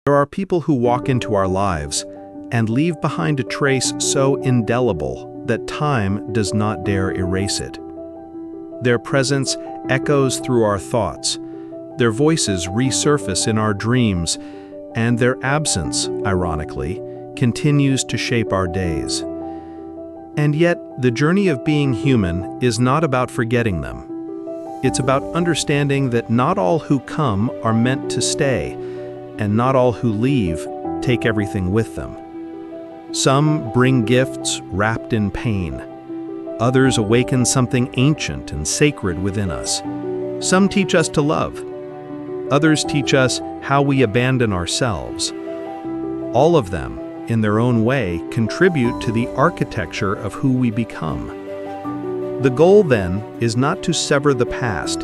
There are people who walk into our lives and leave behind a trace so indelible that time does not dare erase it. Their presence echoes through our thoughts, their voices resurface in our dreams, and their absence, ironically, continues to shape our days. And yet, the journey of being human is not about forgetting them. It's about understanding that not all who come are meant to stay, and not all who leave take everything with them. Some bring gifts wrapped in pain. Others awaken something ancient and sacred within us. Some teach us to love. Others teach us how we abandon ourselves. All of them, in their own way, contribute to the architecture of who we become. The goal, then, is not to sever the past.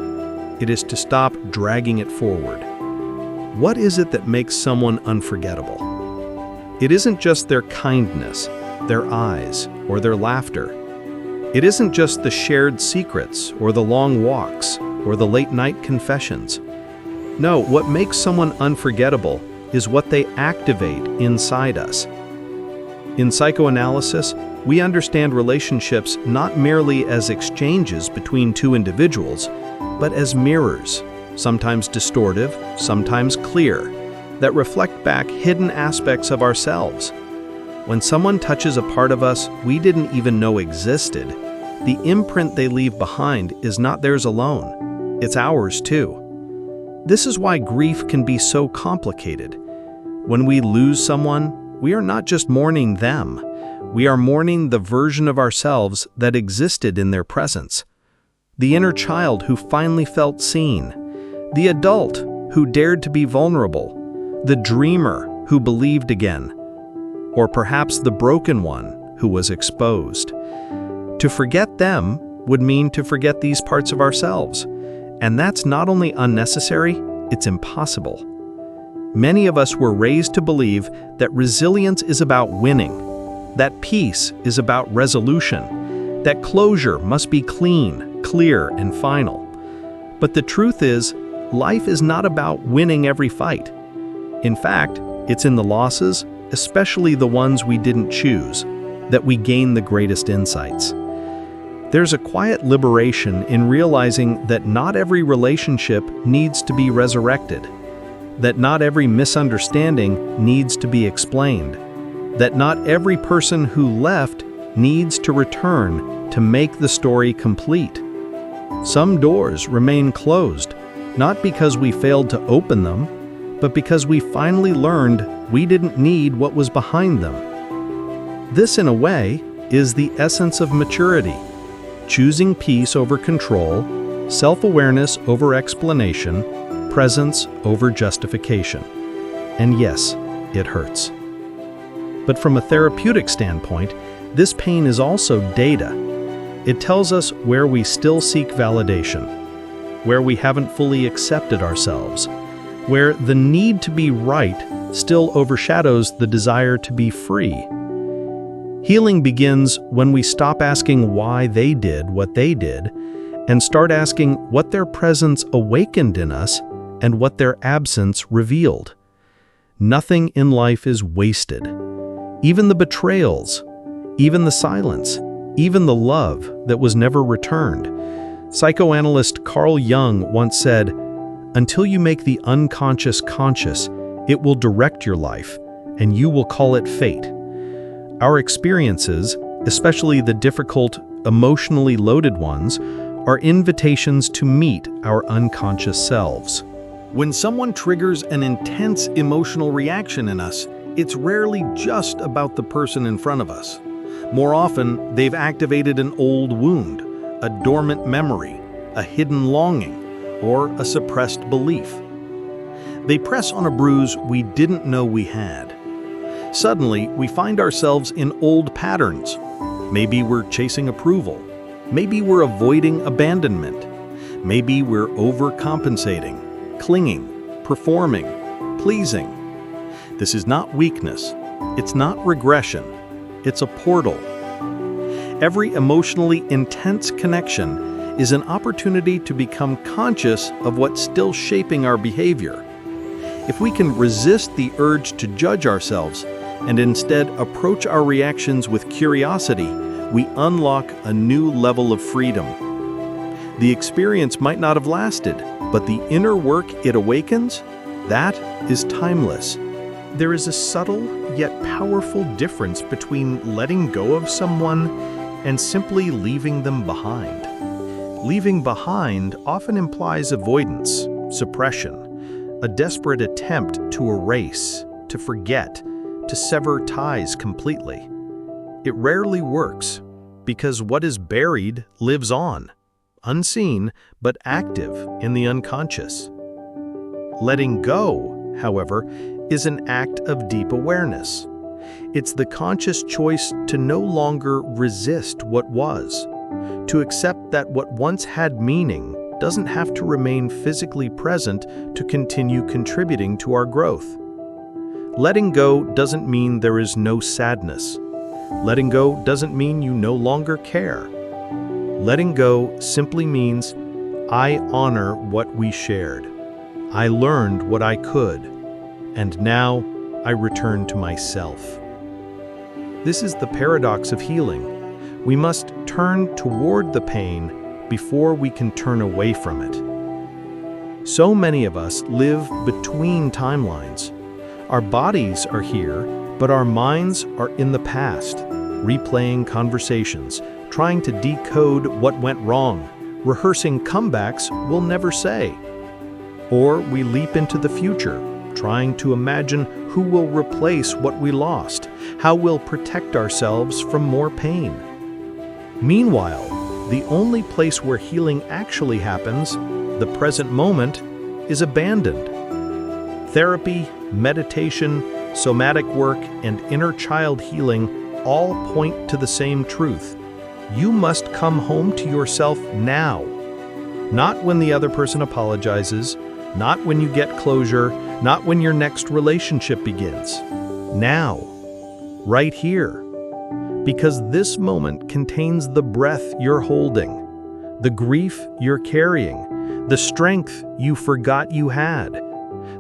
It is to stop dragging it forward. What is it that makes someone unforgettable? It isn't just their kindness, their eyes, or their laughter. It isn't just the shared secrets, or the long walks, or the late-night confessions. No, what makes someone unforgettable is what they activate inside us. In psychoanalysis, we understand relationships not merely as exchanges between two individuals, but as mirrors, sometimes distortive, sometimes clear, that reflect back hidden aspects of ourselves. When someone touches a part of us we didn't even know existed, the imprint they leave behind is not theirs alone. It's ours too. This is why grief can be so complicated. When we lose someone, we are not just mourning them. We are mourning the version of ourselves that existed in their presence. The inner child who finally felt seen. The adult who dared to be vulnerable. The dreamer who believed again. Or perhaps the broken one who was exposed. To forget them would mean to forget these parts of ourselves. And that's not only unnecessary, it's impossible. Many of us were raised to believe that resilience is about winning, that peace is about resolution, that closure must be clean, clear, and final. But the truth is, life is not about winning every fight. In fact, it's in the losses, especially the ones we didn't choose, that we gain the greatest insights. There's a quiet liberation in realizing that not every relationship needs to be resurrected, that not every misunderstanding needs to be explained, that not every person who left needs to return to make the story complete. Some doors remain closed, not because we failed to open them, but because we finally learned we didn't need what was behind them. This, in a way, is the essence of maturity. Choosing peace over control, self-awareness over explanation, presence over justification. And yes, it hurts. But from a therapeutic standpoint, this pain is also data. It tells us where we still seek validation, where we haven't fully accepted ourselves, where the need to be right still overshadows the desire to be free. Healing begins when we stop asking why they did what they did and start asking what their presence awakened in us and what their absence revealed. Nothing in life is wasted. Even the betrayals, even the silence, even the love that was never returned. Psychoanalyst Carl Jung once said, "Until you make the unconscious conscious, it will direct your life, and you will call it fate." Our experiences, especially the difficult, emotionally loaded ones, are invitations to meet our unconscious selves. When someone triggers an intense emotional reaction in us, it's rarely just about the person in front of us. More often, they've activated an old wound, a dormant memory, a hidden longing, or a suppressed belief. They press on a bruise we didn't know we had. Suddenly, we find ourselves in old patterns. Maybe we're chasing approval. Maybe we're avoiding abandonment. Maybe we're overcompensating, clinging, performing, pleasing. This is not weakness. It's not regression. It's a portal. Every emotionally intense connection is an opportunity to become conscious of what's still shaping our behavior. If we can resist the urge to judge ourselves and instead approach our reactions with curiosity, we unlock a new level of freedom. The experience might not have lasted, but the inner work it awakens, that is timeless. There is a subtle yet powerful difference between letting go of someone and simply leaving them behind. Leaving behind often implies avoidance, suppression, a desperate attempt to erase, to forget, to sever ties completely. It rarely works, because what is buried lives on, unseen but active in the unconscious. Letting go, however, is an act of deep awareness. It's the conscious choice to no longer resist what was, to accept that what once had meaning doesn't have to remain physically present to continue contributing to our growth. Letting go doesn't mean there is no sadness. Letting go doesn't mean you no longer care. Letting go simply means I honor what we shared. I learned what I could, and now I return to myself. This is the paradox of healing. We must turn toward the pain before we can turn away from it. So many of us live between timelines. Our bodies are here, but our minds are in the past, replaying conversations, trying to decode what went wrong, rehearsing comebacks we'll never say. Or we leap into the future, trying to imagine who will replace what we lost, how we'll protect ourselves from more pain. Meanwhile, the only place where healing actually happens, the present moment, is abandoned. Therapy, meditation, somatic work, and inner child healing all point to the same truth. You must come home to yourself now. Not when the other person apologizes, not when you get closure, not when your next relationship begins. Now, right here. Because this moment contains the breath you're holding, the grief you're carrying, the strength you forgot you had,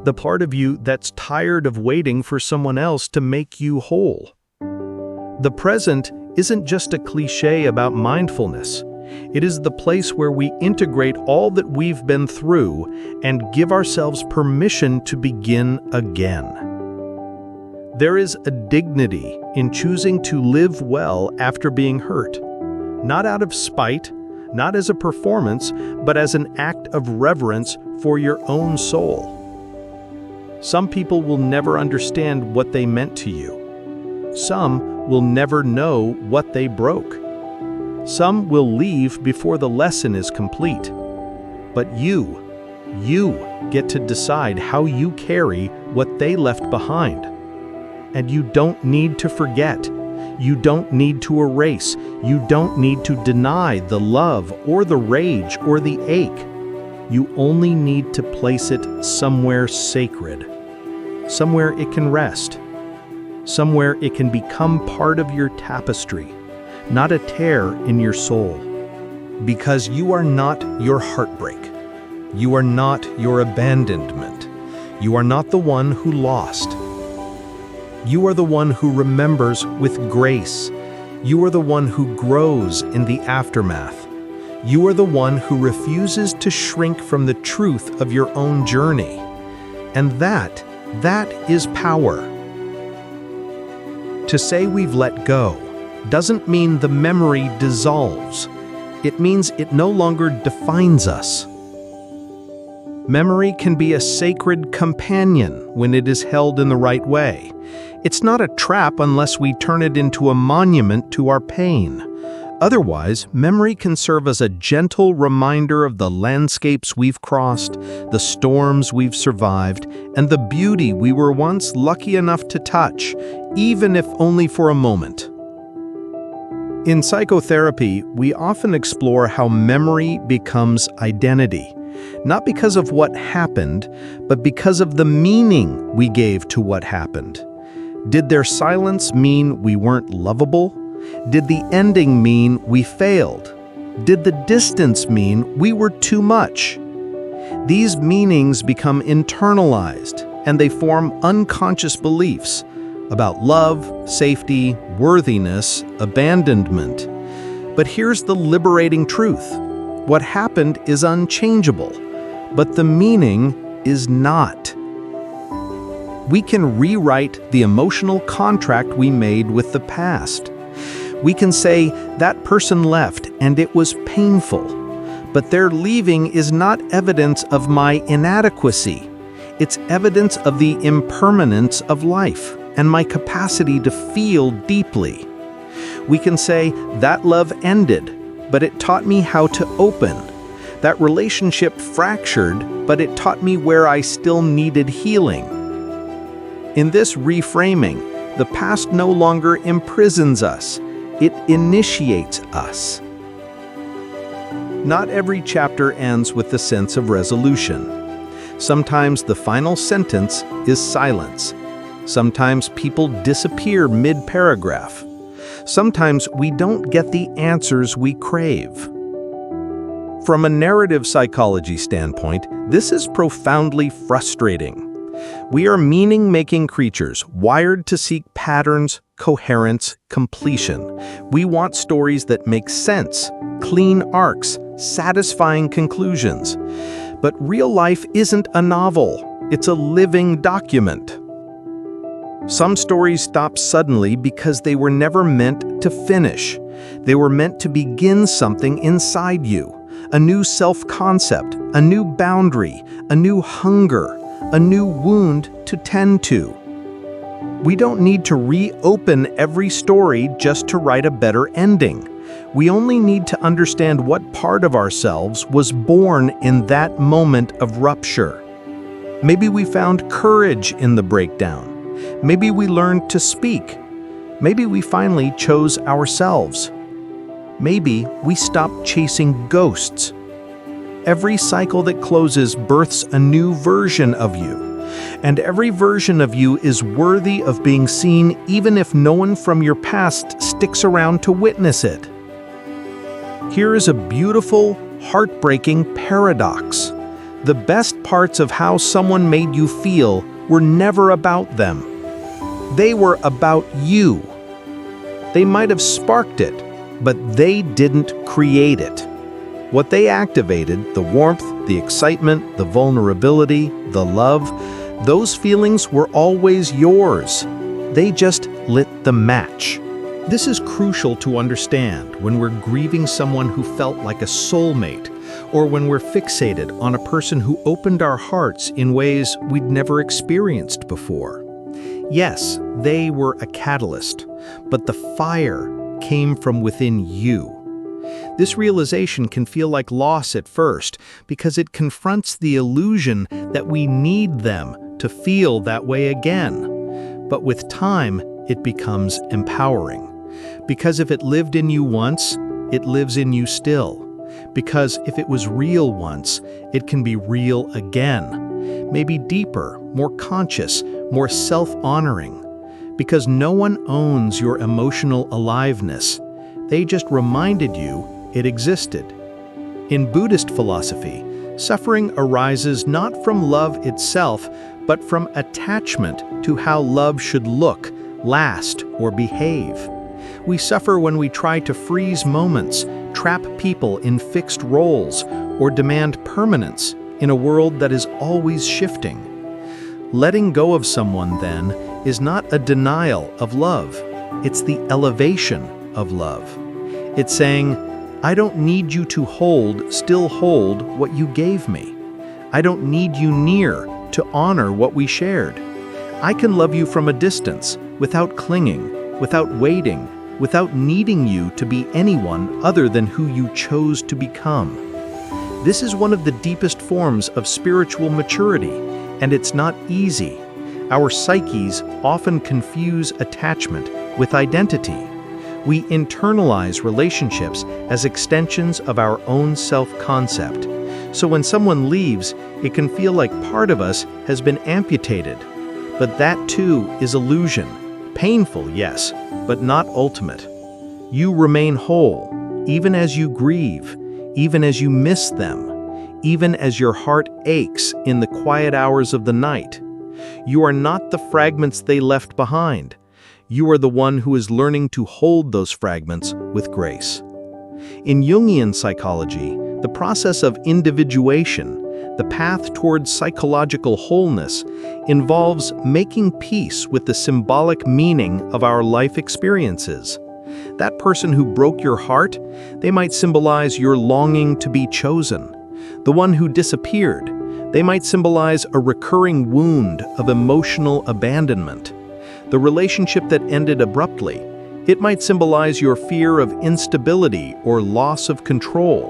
the part of you that's tired of waiting for someone else to make you whole. The present isn't just a cliché about mindfulness. It is the place where we integrate all that we've been through and give ourselves permission to begin again. There is a dignity in choosing to live well after being hurt, not out of spite, not as a performance, but as an act of reverence for your own soul. Some people will never understand what they meant to you. Some will never know what they broke. Some will leave before the lesson is complete. But you get to decide how you carry what they left behind. And you don't need to forget. You don't need to erase. You don't need to deny the love or the rage or the ache. You only need to place it somewhere sacred, somewhere it can rest, somewhere it can become part of your tapestry, not a tear in your soul. Because you are not your heartbreak. You are not your abandonment. You are not the one who lost. You are the one who remembers with grace. You are the one who grows in the aftermath. You are the one who refuses to shrink from the truth of your own journey. And that is power. To say we've let go doesn't mean the memory dissolves. It means it no longer defines us. Memory can be a sacred companion when it is held in the right way. It's not a trap unless we turn it into a monument to our pain. Otherwise, memory can serve as a gentle reminder of the landscapes we've crossed, the storms we've survived, and the beauty we were once lucky enough to touch, even if only for a moment. In psychotherapy, we often explore how memory becomes identity, not because of what happened, but because of the meaning we gave to what happened. Did their silence mean we weren't lovable? Did the ending mean we failed? Did the distance mean we were too much? These meanings become internalized, and they form unconscious beliefs about love, safety, worthiness, abandonment. But here's the liberating truth. What happened is unchangeable, but the meaning is not. We can rewrite the emotional contract we made with the past. We can say, that person left and it was painful, but their leaving is not evidence of my inadequacy. It's evidence of the impermanence of life and my capacity to feel deeply. We can say, that love ended, but it taught me how to open. That relationship fractured, but it taught me where I still needed healing. In this reframing, the past no longer imprisons us. It initiates us. Not every chapter ends with the sense of resolution. Sometimes the final sentence is silence. Sometimes people disappear mid-paragraph. Sometimes we don't get the answers we crave. From a narrative psychology standpoint, this is profoundly frustrating. We are meaning-making creatures, wired to seek patterns, coherence, completion. We want stories that make sense, clean arcs, satisfying conclusions. But real life isn't a novel, it's a living document. Some stories stop suddenly because they were never meant to finish. They were meant to begin something inside you, a new self-concept, a new boundary, a new hunger, a new wound to tend to. We don't need to reopen every story just to write a better ending. We only need to understand what part of ourselves was born in that moment of rupture. Maybe we found courage in the breakdown. Maybe we learned to speak. Maybe we finally chose ourselves. Maybe we stopped chasing ghosts. Every cycle that closes births a new version of you. And every version of you is worthy of being seen even if no one from your past sticks around to witness it. Here is a beautiful, heartbreaking paradox. The best parts of how someone made you feel were never about them. They were about you. They might have sparked it, but they didn't create it. What they activated, the warmth, the excitement, the vulnerability, the love, those feelings were always yours. They just lit the match. This is crucial to understand when we're grieving someone who felt like a soulmate, or when we're fixated on a person who opened our hearts in ways we'd never experienced before. Yes, they were a catalyst, but the fire came from within you. This realization can feel like loss at first because it confronts the illusion that we need them to feel that way again. But with time, it becomes empowering. Because if it lived in you once, it lives in you still. Because if it was real once, it can be real again. Maybe deeper, more conscious, more self-honoring. Because no one owns your emotional aliveness. They just reminded you it existed. In Buddhist philosophy, suffering arises not from love itself, but from attachment to how love should look, last, or behave. We suffer when we try to freeze moments, trap people in fixed roles, or demand permanence in a world that is always shifting. Letting go of someone, then, is not a denial of love. It's the elevation of love. It's saying, I don't need you to still hold what you gave me. I don't need you near to honor what we shared. I can love you from a distance, without clinging, without waiting, without needing you to be anyone other than who you chose to become. This is one of the deepest forms of spiritual maturity, and it's not easy. Our psyches often confuse attachment with identity. We internalize relationships as extensions of our own self-concept. So when someone leaves, it can feel like part of us has been amputated. But that too is illusion. Painful, yes, but not ultimate. You remain whole, even as you grieve, even as you miss them, even as your heart aches in the quiet hours of the night. You are not the fragments they left behind. You are the one who is learning to hold those fragments with grace. In Jungian psychology, the process of individuation, the path towards psychological wholeness, involves making peace with the symbolic meaning of our life experiences. That person who broke your heart, they might symbolize your longing to be chosen. The one who disappeared, they might symbolize a recurring wound of emotional abandonment. The relationship that ended abruptly, it might symbolize your fear of instability or loss of control.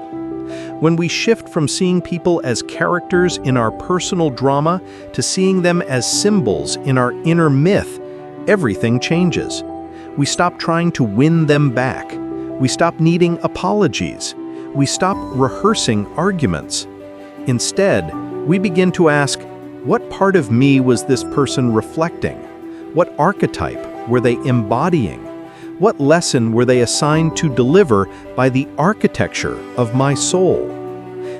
When we shift from seeing people as characters in our personal drama to seeing them as symbols in our inner myth, everything changes. We stop trying to win them back. We stop needing apologies. We stop rehearsing arguments. Instead, we begin to ask, what part of me was this person reflecting? What archetype were they embodying? What lesson were they assigned to deliver by the architecture of my soul?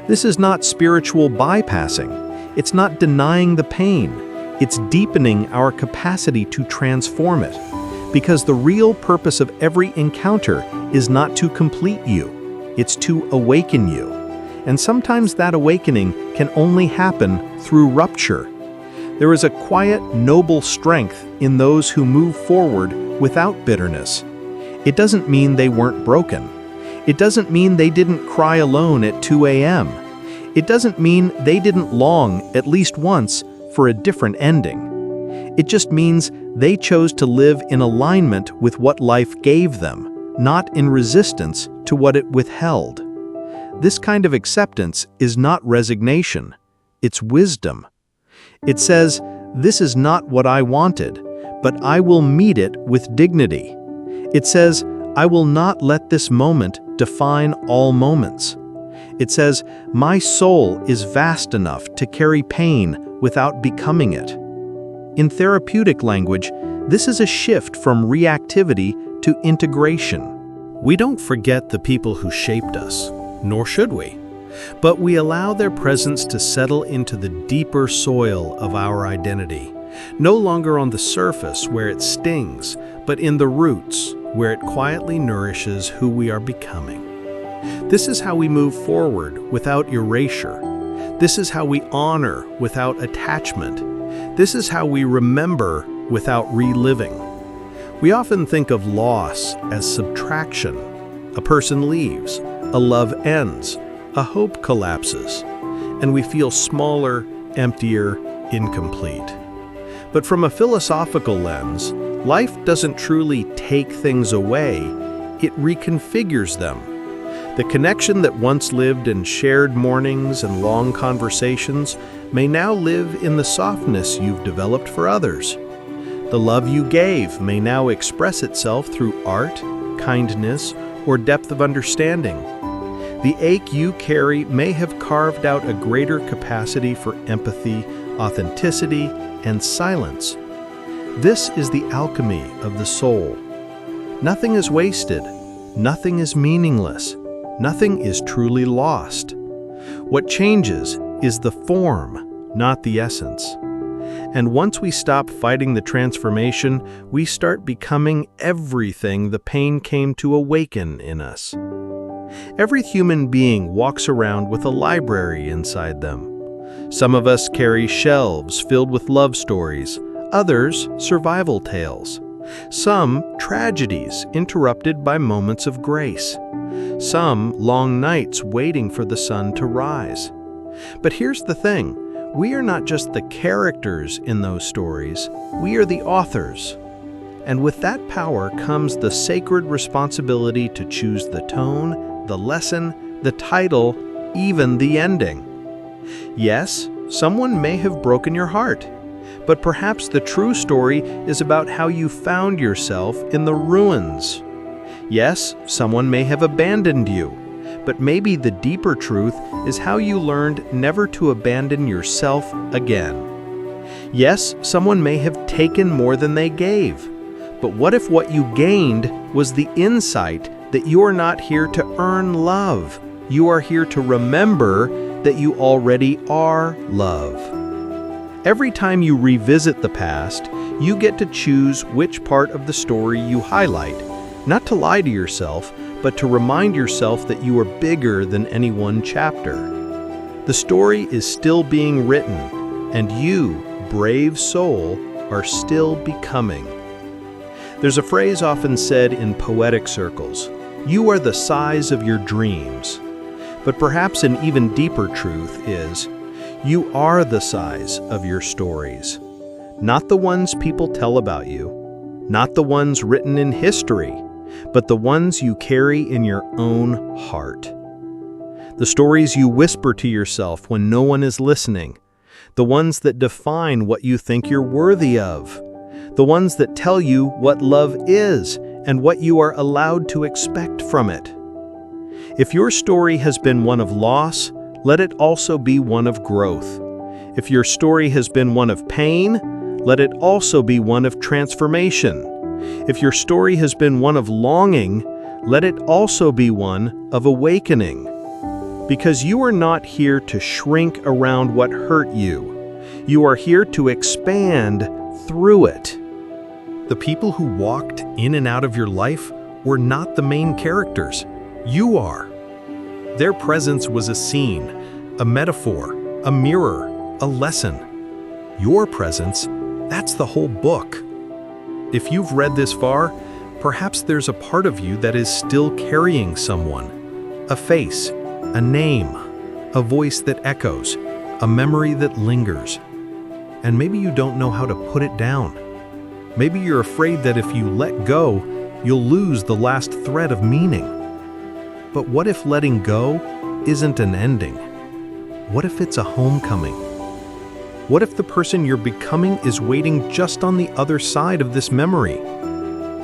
This is not spiritual bypassing. It's not denying the pain. It's deepening our capacity to transform it. Because the real purpose of every encounter is not to complete you. It's to awaken you. And sometimes that awakening can only happen through rupture. There is a quiet, noble strength in those who move forward without bitterness. It doesn't mean they weren't broken. It doesn't mean they didn't cry alone at 2 a.m. It doesn't mean they didn't long, at least once, for a different ending. It just means they chose to live in alignment with what life gave them, not in resistance to what it withheld. This kind of acceptance is not resignation, it's wisdom. It says, "This is not what I wanted, but I will meet it with dignity." It says, "I will not let this moment define all moments." It says, "My soul is vast enough to carry pain without becoming it." In therapeutic language, this is a shift from reactivity to integration. We don't forget the people who shaped us, nor should we, but we allow their presence to settle into the deeper soil of our identity, no longer on the surface where it stings, but in the roots where it quietly nourishes who we are becoming. This is how we move forward without erasure. This is how we honor without attachment. This is how we remember without reliving. We often think of loss as subtraction. A person leaves, a love ends, a hope collapses, and we feel smaller, emptier, incomplete. But from a philosophical lens, life doesn't truly take things away, it reconfigures them. The connection that once lived in shared mornings and long conversations may now live in the softness you've developed for others. The love you gave may now express itself through art, kindness, or depth of understanding. The ache you carry may have carved out a greater capacity for empathy, authenticity, and silence. This is the alchemy of the soul. Nothing is wasted. Nothing is meaningless. Nothing is truly lost. What changes is the form, not the essence. And once we stop fighting the transformation, we start becoming everything the pain came to awaken in us. Every human being walks around with a library inside them. Some of us carry shelves filled with love stories, others survival tales. Some tragedies interrupted by moments of grace. Some long nights waiting for the sun to rise. But here's the thing, we are not just the characters in those stories, we are the authors. And with that power comes the sacred responsibility to choose the tone, the lesson, the title, even the ending. Yes, someone may have broken your heart, but perhaps the true story is about how you found yourself in the ruins. Yes, someone may have abandoned you, but maybe the deeper truth is how you learned never to abandon yourself again. Yes, someone may have taken more than they gave, but what if what you gained was the insight that you are not here to earn love? You are here to remember that you already are love. Every time you revisit the past, you get to choose which part of the story you highlight, not to lie to yourself, but to remind yourself that you are bigger than any one chapter. The story is still being written, and you, brave soul, are still becoming. There's a phrase often said in poetic circles, "You are the size of your dreams." But perhaps an even deeper truth is, you are the size of your stories. Not the ones people tell about you, not the ones written in history, but the ones you carry in your own heart. The stories you whisper to yourself when no one is listening, the ones that define what you think you're worthy of, the ones that tell you what love is and what you are allowed to expect from it. If your story has been one of loss, let it also be one of growth. If your story has been one of pain, let it also be one of transformation. If your story has been one of longing, let it also be one of awakening. Because you are not here to shrink around what hurt you. You are here to expand through it. The people who walked in and out of your life were not the main characters. You are. Their presence was a scene, a metaphor, a mirror, a lesson. Your presence, that's the whole book. If you've read this far, perhaps there's a part of you that is still carrying someone. A face, a name, a voice that echoes, a memory that lingers. And maybe you don't know how to put it down. Maybe you're afraid that if you let go, you'll lose the last thread of meaning. But what if letting go isn't an ending? What if it's a homecoming? What if the person you're becoming is waiting just on the other side of this memory?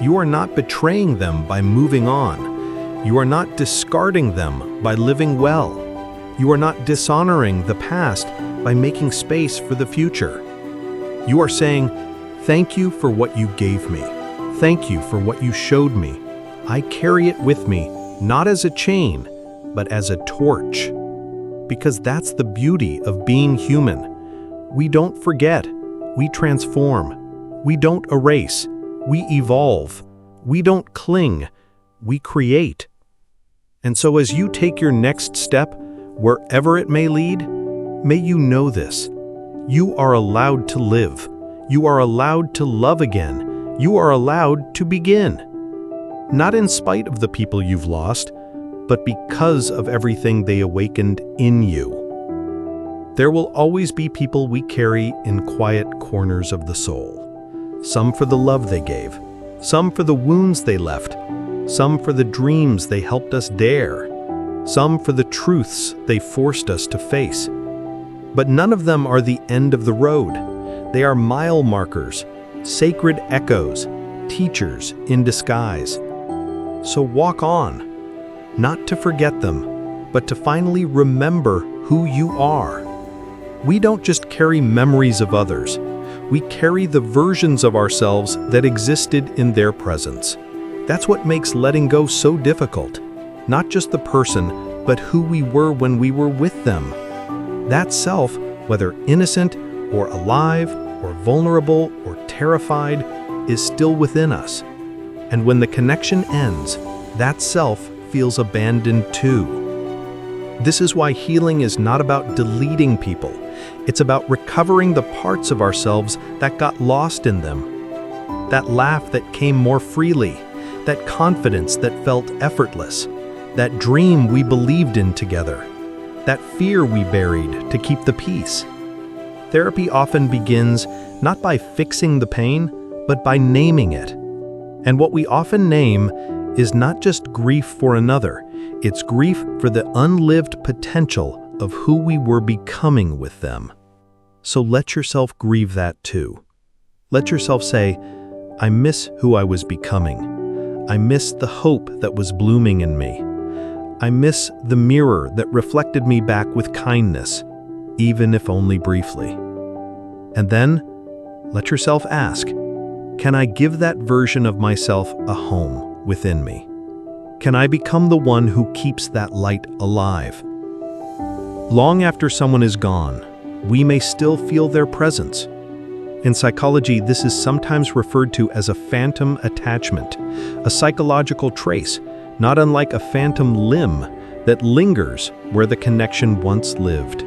You are not betraying them by moving on. You are not discarding them by living well. You are not dishonoring the past by making space for the future. You are saying, "Thank you for what you gave me. Thank you for what you showed me. I carry it with me, not as a chain, but as a torch." Because that's the beauty of being human. We don't forget, we transform. We don't erase, we evolve. We don't cling, we create. And so as you take your next step, wherever it may lead, may you know this. You are allowed to live. You are allowed to love again. You are allowed to begin. Not in spite of the people you've lost, but because of everything they awakened in you. There will always be people we carry in quiet corners of the soul. Some for the love they gave, some for the wounds they left, some for the dreams they helped us dare, some for the truths they forced us to face. But none of them are the end of the road. They are mile markers, sacred echoes, teachers in disguise. So walk on, not to forget them, but to finally remember who you are. We don't just carry memories of others, we carry the versions of ourselves that existed in their presence. That's what makes letting go so difficult. Not just the person, but who we were when we were with them. That self, whether innocent or alive or vulnerable or terrified, is still within us. And when the connection ends, that self feels abandoned too. This is why healing is not about deleting people. It's about recovering the parts of ourselves that got lost in them. That laugh that came more freely, that confidence that felt effortless, that dream we believed in together, that fear we buried to keep the peace. Therapy often begins not by fixing the pain, but by naming it. And what we often name is not just grief for another, it's grief for the unlived potential of who we were becoming with them. So let yourself grieve that too. Let yourself say, I miss who I was becoming. I miss the hope that was blooming in me. I miss the mirror that reflected me back with kindness, even if only briefly. And then, let yourself ask, can I give that version of myself a home within me? Can I become the one who keeps that light alive? Long after someone is gone, we may still feel their presence. In psychology, this is sometimes referred to as a phantom attachment, a psychological trace, not unlike a phantom limb that lingers where the connection once lived.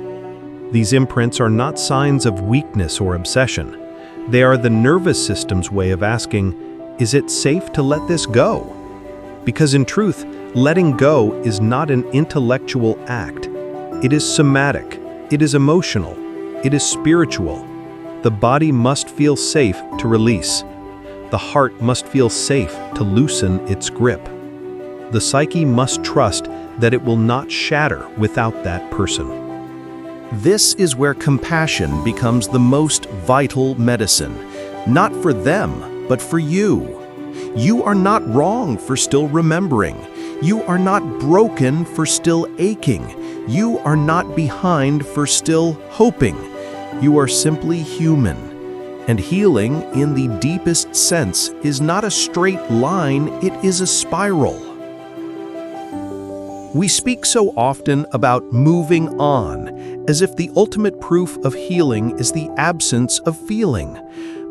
These imprints are not signs of weakness or obsession. They are the nervous system's way of asking, is it safe to let this go? Because in truth, letting go is not an intellectual act. It is somatic, it is emotional, it is spiritual. The body must feel safe to release. The heart must feel safe to loosen its grip. The psyche must trust that it will not shatter without that person. This is where compassion becomes the most vital medicine, not for them, but for you. You are not wrong for still remembering. You are not broken for still aching. You are not behind for still hoping. You are simply human. And healing, in the deepest sense, is not a straight line, it is a spiral. We speak so often about moving on, as if the ultimate proof of healing is the absence of feeling.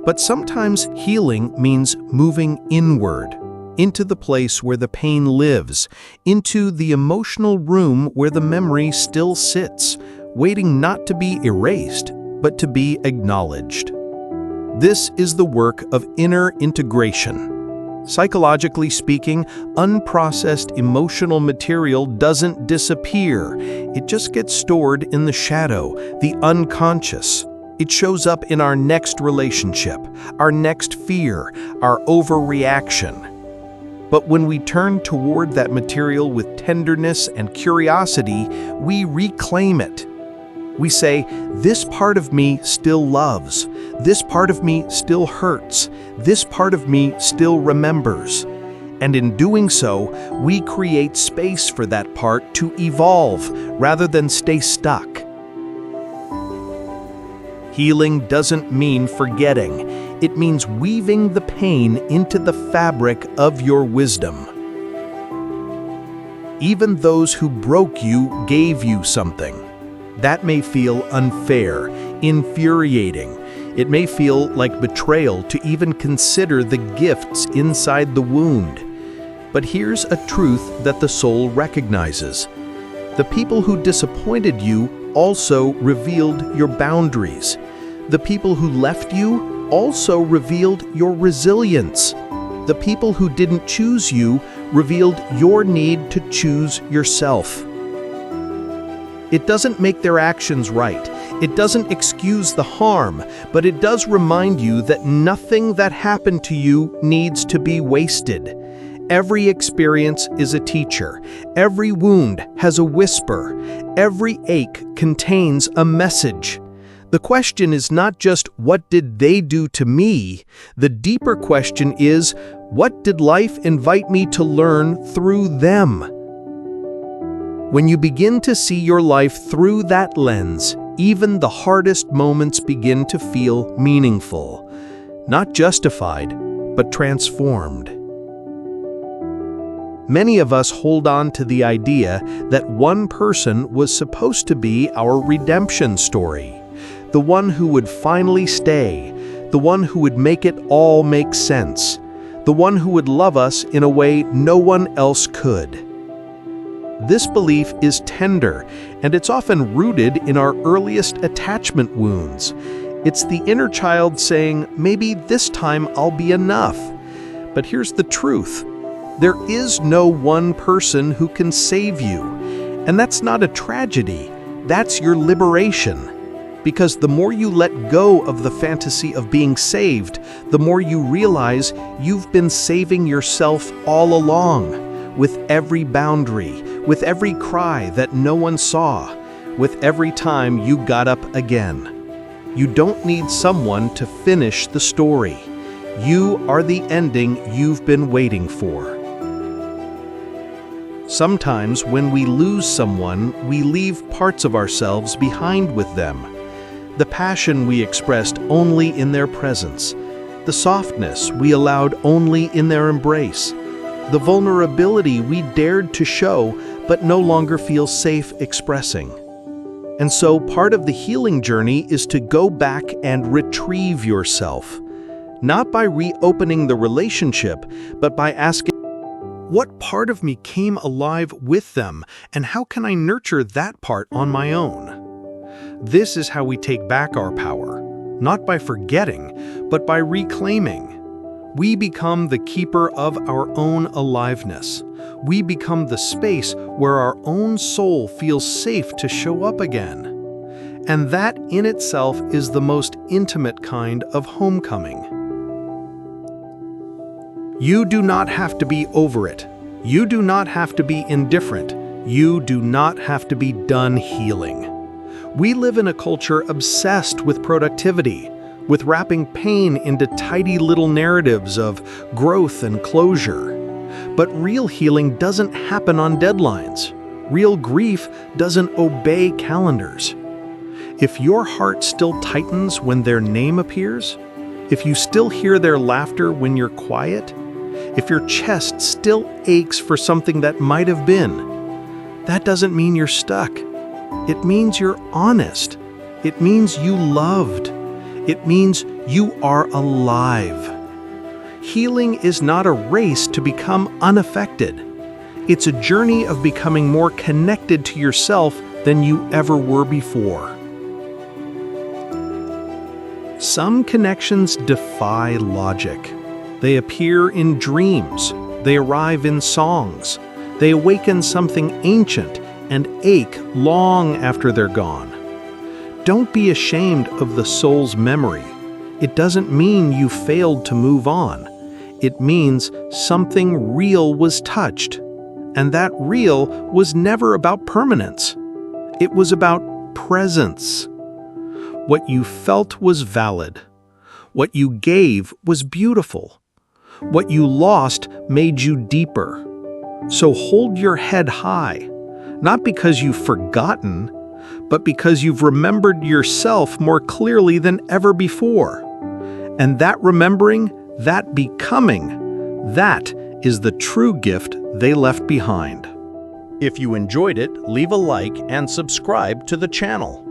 But sometimes healing means moving inward, into the place where the pain lives, into the emotional room where the memory still sits, waiting not to be erased, but to be acknowledged. This is the work of inner integration. Psychologically speaking, unprocessed emotional material doesn't disappear. It just gets stored in the shadow, the unconscious. It shows up in our next relationship, our next fear, our overreaction. But when we turn toward that material with tenderness and curiosity, we reclaim it. We say, this part of me still loves. This part of me still hurts. This part of me still remembers. And in doing so, we create space for that part to evolve rather than stay stuck. Healing doesn't mean forgetting. It means weaving the pain into the fabric of your wisdom. Even those who broke you gave you something. That may feel unfair, infuriating. It may feel like betrayal to even consider the gifts inside the wound. But here's a truth that the soul recognizes. The people who disappointed you also revealed your boundaries. The people who left you also revealed your resilience. The people who didn't choose you revealed your need to choose yourself. It doesn't make their actions right. It doesn't excuse the harm, but it does remind you that nothing that happened to you needs to be wasted. Every experience is a teacher. Every wound has a whisper. Every ache contains a message. The question is not just, what did they do to me? The deeper question is, what did life invite me to learn through them? When you begin to see your life through that lens, even the hardest moments begin to feel meaningful. Not justified, but transformed. Many of us hold on to the idea that one person was supposed to be our redemption story. The one who would finally stay, the one who would make it all make sense, the one who would love us in a way no one else could. This belief is tender, and it's often rooted in our earliest attachment wounds. It's the inner child saying, maybe this time I'll be enough. But here's the truth. There is no one person who can save you. And that's not a tragedy. That's your liberation. Because the more you let go of the fantasy of being saved, the more you realize you've been saving yourself all along, with every boundary, with every cry that no one saw, with every time you got up again. You don't need someone to finish the story. You are the ending you've been waiting for. Sometimes when we lose someone, we leave parts of ourselves behind with them. The passion we expressed only in their presence, the softness we allowed only in their embrace, the vulnerability we dared to show but no longer feel safe expressing. And so part of the healing journey is to go back and retrieve yourself. Not by reopening the relationship, but by asking, what part of me came alive with them, and how can I nurture that part on my own? This is how we take back our power, not by forgetting, but by reclaiming. We become the keeper of our own aliveness. We become the space where our own soul feels safe to show up again. And that in itself is the most intimate kind of homecoming. You do not have to be over it. You do not have to be indifferent. You do not have to be done healing. We live in a culture obsessed with productivity, with wrapping pain into tidy little narratives of growth and closure. But real healing doesn't happen on deadlines. Real grief doesn't obey calendars. If your heart still tightens when their name appears, if you still hear their laughter when you're quiet, if your chest still aches for something that might have been, that doesn't mean you're stuck. It means you're honest. It means you loved. It means you are alive. Healing is not a race to become unaffected. It's a journey of becoming more connected to yourself than you ever were before. Some connections defy logic. They appear in dreams. They arrive in songs. They awaken something ancient and ache long after they're gone. Don't be ashamed of the soul's memory. It doesn't mean you failed to move on. It means something real was touched. And that real was never about permanence. It was about presence. What you felt was valid. What you gave was beautiful. What you lost made you deeper. So hold your head high, not because you've forgotten, but because you've remembered yourself more clearly than ever before. And that remembering, that becoming, that is the true gift they left behind. If you enjoyed it, leave a like and subscribe to the channel.